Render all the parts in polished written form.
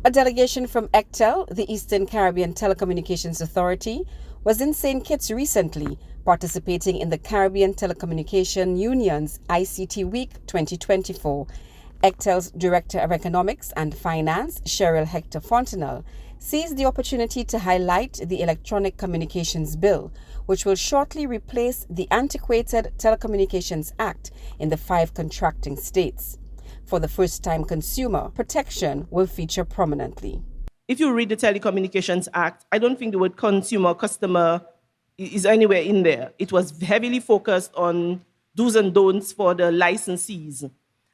A delegation from ECTEL, the Eastern Caribbean Telecommunications Authority, was in St. Kitts recently, participating in the Caribbean Telecommunication Union's ICT Week 2024. ECTEL's Director of Economics and Finance, Cheryl Hector Fontenelle, sees the opportunity to highlight the Electronic Communications Bill, which will shortly replace the antiquated Telecommunications Act in the 5 contracting states. For the first time, consumer protection will feature prominently. If you read the Telecommunications Act, I don't think the word consumer, customer is anywhere in there. It was heavily focused on do's and don'ts for the licensees.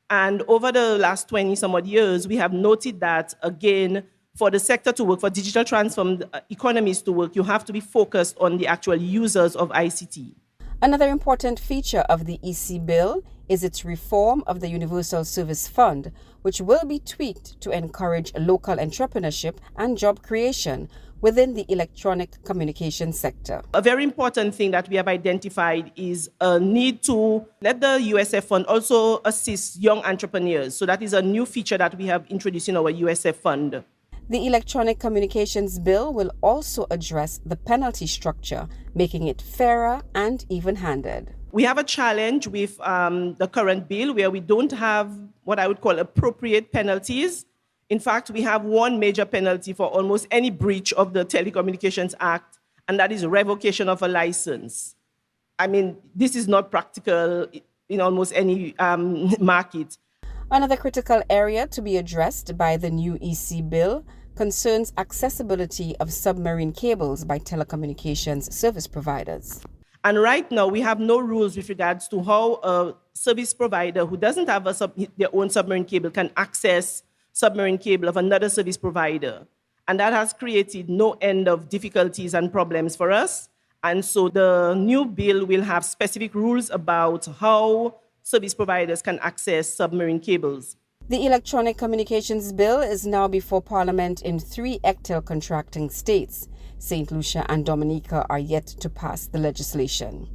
And over the last 20 some odd years, we have noted that, again, for the sector to work, for digital transformed economies to work, you have to be focused on the actual users of ICT. Another important feature of the EC bill is its reform of the Universal Service Fund, which will be tweaked to encourage local entrepreneurship and job creation within the electronic communication sector. A very important thing that we have identified is a need to let the USF Fund also assist young entrepreneurs. So that is a new feature that we have introduced in our USF Fund. The Electronic Communications Bill will also address the penalty structure, making it fairer and even-handed. We have a challenge with the current bill where we don't have what I would call appropriate penalties. In fact, we have one major penalty for almost any breach of the Telecommunications Act, and that is revocation of a license. I mean, this is not practical in almost any market. Another critical area to be addressed by the new EC bill concerns accessibility of submarine cables by telecommunications service providers. And right now, we have no rules with regards to how a service provider who doesn't have their own submarine cable can access submarine cable of another service provider. And that has created no end of difficulties and problems for us. And so the new bill will have specific rules about how service providers can access submarine cables. The Electronic Communications Bill is now before Parliament in 3 ECTEL contracting states. St. Lucia and Dominica are yet to pass the legislation.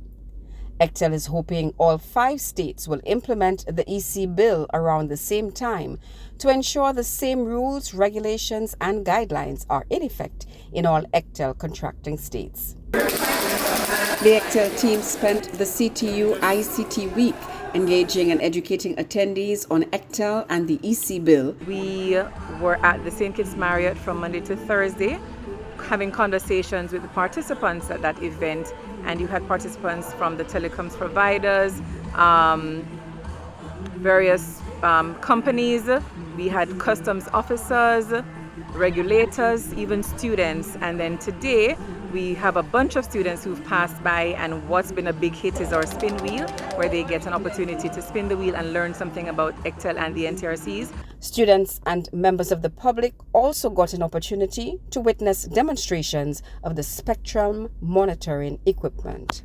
ECTEL is hoping all 5 states will implement the EC bill around the same time to ensure the same rules, regulations, and guidelines are in effect in all ECTEL contracting states. The ECTEL team spent the CTU ICT Week engaging and educating attendees on ECTEL and the EC bill. We were at the St. Kitts Marriott from Monday to Thursday, having conversations with the participants at that event, and you had participants from the telecoms providers, various companies. We had customs officers, regulators, even students. And then today we have a bunch of students who've passed by, and what's been a big hit is our spin wheel, where they get an opportunity to spin the wheel and learn something about ECTEL and the NTRCs. Students and members of the public also got an opportunity to witness demonstrations of the spectrum monitoring equipment.